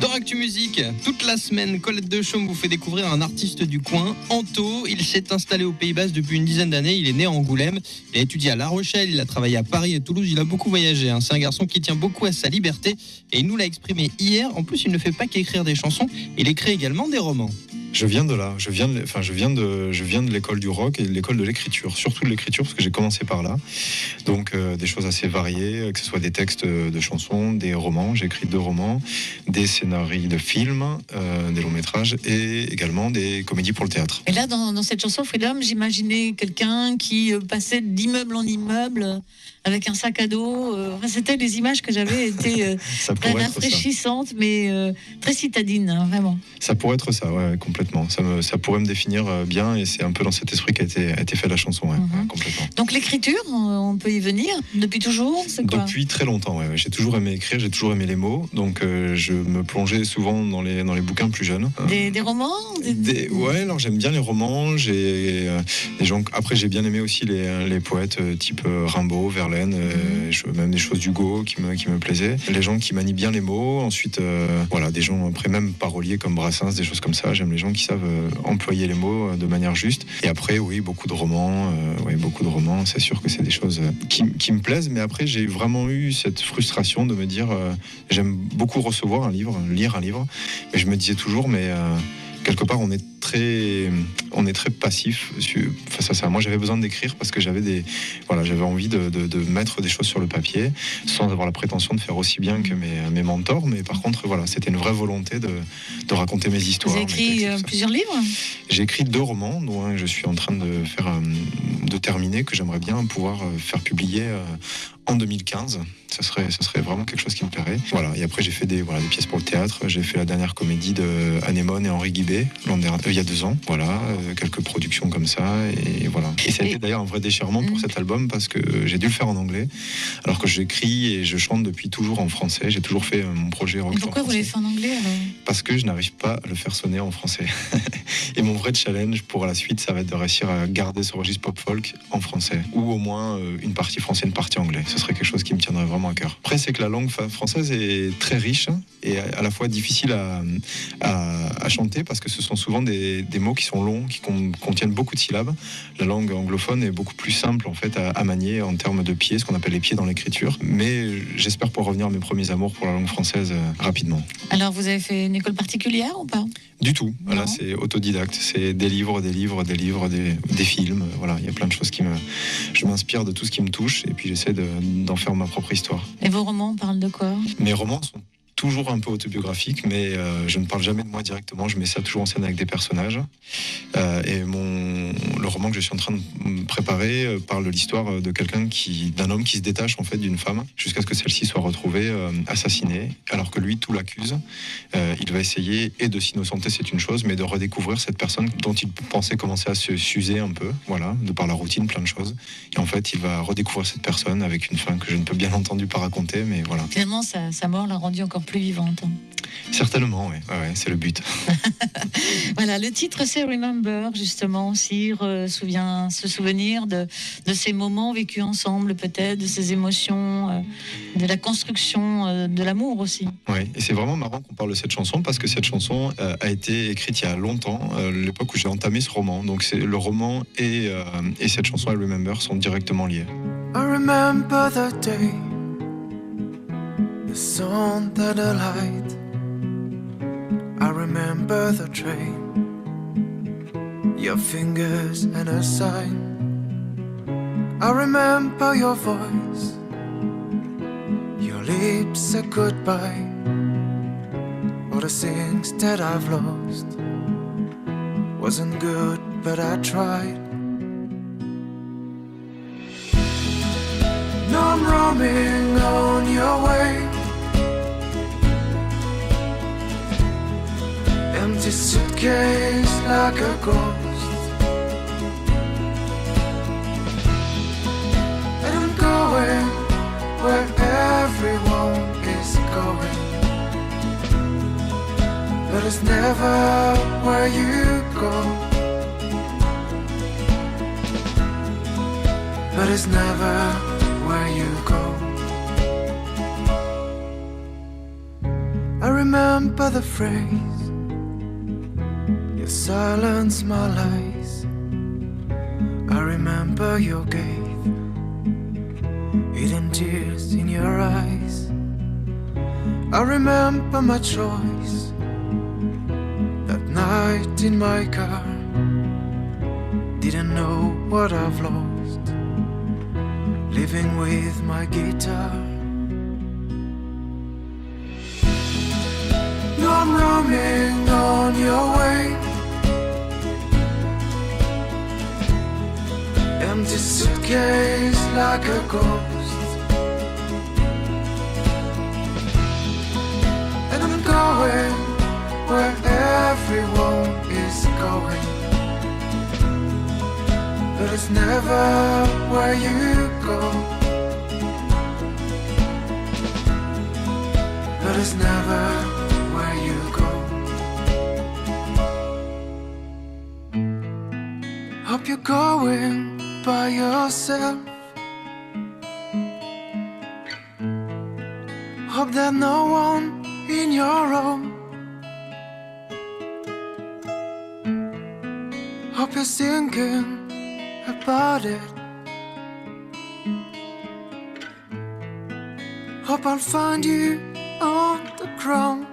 Dans Actu Musique, toute la semaine, Colette Dechaume vous fait découvrir un artiste du coin, Anto. Il s'est installé au Pays Basque depuis une dizaine d'années. Il est né à Angoulême. Il a étudié à La Rochelle. Il a travaillé à Paris et Toulouse. Il a beaucoup voyagé. C'est un garçon qui tient beaucoup à sa liberté. Et il nous l'a exprimé hier. En plus, il ne fait pas qu'écrire des chansons. Il écrit également des romans. Je viens de là, je viens de l'école du rock et de l'école de l'écriture, surtout de l'écriture parce que j'ai commencé par là. Donc des choses assez variées, que ce soit des textes de chansons, des romans, j'ai écrit 2 romans, des scénarios de films, des longs métrages et également des comédies pour le théâtre. Et là, dans cette chanson Freedom, j'imaginais quelqu'un qui passait d'immeuble en immeuble avec un sac à dos. C'était les images que j'avais été très rafraîchissantes, mais très citadines, hein, vraiment. Ça pourrait être ça, ouais, complètement. Ça pourrait me définir bien et c'est un peu dans cet esprit qu'a été fait la chanson, ouais, complètement. Donc l'écriture, on peut y venir depuis toujours, c'est quoi ? Depuis très longtemps, ouais. J'ai toujours aimé écrire, j'ai toujours aimé les mots, donc je me plongeais souvent dans les bouquins plus jeunes. Des romans Ouais, alors j'aime bien les romans, j'ai des gens. Après j'ai bien aimé aussi les poètes type Rimbaud, Verlaine, même des choses d'Hugo qui me plaisaient. Les gens qui manient bien les mots, ensuite voilà, des gens après même paroliers comme Brassens, des choses comme ça. J'aime les gens qui savent employer les mots de manière juste. Et après, oui, beaucoup de romans. C'est sûr que c'est des choses qui me plaisent. Mais après, j'ai vraiment eu cette frustration de me dire, j'aime beaucoup recevoir un livre, lire un livre. Mais je me disais toujours, mais quelque part, on est très passif face à ça. Moi, j'avais besoin d'écrire parce que j'avais envie de mettre des choses sur le papier sans avoir la prétention de faire aussi bien que mes mentors. Mais par contre, voilà, c'était une vraie volonté de raconter mes histoires. Vous avez écrit plusieurs livres ? J'ai écrit 2 romans, dont un je suis en train de terminer, que j'aimerais bien pouvoir faire publier en 2015. Ça serait vraiment quelque chose qui me plairait. Voilà. Et après, j'ai fait des pièces pour le théâtre. J'ai fait la dernière comédie de Anémone et Henri Guibé il y a 2 ans. Voilà, quelques productions comme ça. Et voilà. Et ça a été d'ailleurs un vrai déchirement pour cet album parce que j'ai dû le faire en anglais, alors que j'écris et je chante depuis toujours en français. J'ai toujours fait mon projet rock. Pourquoi vous l'avez fait en anglais alors ? Parce que je n'arrive pas à le faire sonner en français. Et mon vrai challenge pour la suite, ça va être de réussir à garder ce registre pop-folk en français. Ou au moins une partie français, une partie anglais. Ce serait quelque chose qui me tiendrait vraiment à cœur. Après, c'est que la langue française est très riche et à la fois difficile à chanter parce que ce sont souvent des mots qui sont longs, qui contiennent beaucoup de syllabes. La langue anglophone est beaucoup plus simple en fait à manier en termes de pieds, ce qu'on appelle les pieds dans l'écriture. Mais j'espère pouvoir revenir à mes premiers amours pour la langue française rapidement. Alors, vous avez fait une école particulière ou pas ? Du tout. Voilà, c'est autodidacte. C'est des livres, des films. Voilà, il y a plein de choses je m'inspire de tout ce qui me touche et puis j'essaie d'en faire ma propre histoire. Et vos romans parlent de quoi ? Mes romans sont toujours un peu autobiographique, mais je ne parle jamais de moi directement, je mets ça toujours en scène avec des personnages. Et le roman que je suis en train de préparer parle de l'histoire d'un homme qui se détache en fait d'une femme jusqu'à ce que celle-ci soit retrouvée assassinée, alors que lui tout l'accuse. Il va essayer de s'innocenter, c'est une chose, mais de redécouvrir cette personne dont il pensait commencer à s'user un peu, voilà, de par la routine, plein de choses. Et en fait, il va redécouvrir cette personne avec une fin que je ne peux bien entendu pas raconter, mais voilà. Finalement, sa mort l'a rendue encore plus vivante. Certainement, oui, c'est le but. Voilà, le titre c'est Remember, justement, aussi se souvenir de ces moments vécus ensemble, peut-être, de ces émotions, de la construction de l'amour aussi. Oui, et c'est vraiment marrant qu'on parle de cette chanson parce que cette chanson a été écrite il y a longtemps, l'époque où j'ai entamé ce roman. Donc c'est le roman et cette chanson I Remember sont directement liés. I remember the day, the sun that I light. I remember the train, your fingers and a sign. I remember your voice, your lips a goodbye. All the things that I've lost wasn't good, but I tried. Now I'm roaming on your way, empty suitcase like a ghost. And I'm going where everyone is going, but it's never where you go. But it's never where you go. I remember remember the phrase, your silence, my lies. I remember your gaze, hidden tears in your eyes. I remember my choice, that night in my car. Didn't know what I've lost, living with my guitar. Now I'm roaming on your way, empty suitcase like a ghost. And I'm going where everyone is going, but it's never where you go. But it's never where you go. Hope you're going by yourself. Hope there's no one in your room. Hope you're thinking about it. Hope I'll find you on the ground.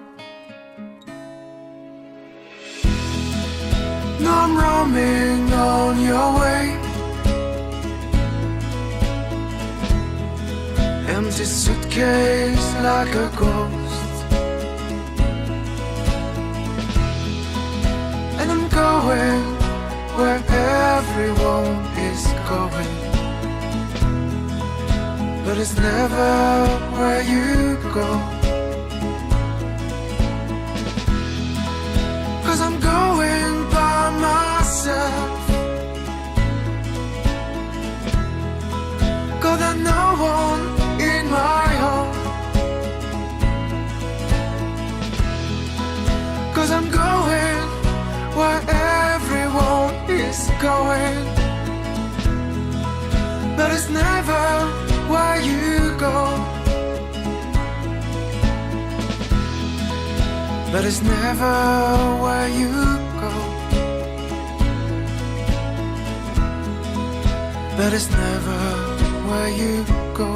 Now I'm roaming on your way, empty suitcase like a ghost. And I'm going where everyone is going, but it's never where you go. 'Cause I'm going by myself, 'cause there's no one in my home. 'Cause I'm going where everyone is going, but it's never where you go. But it's never where you go. But it's never where you go.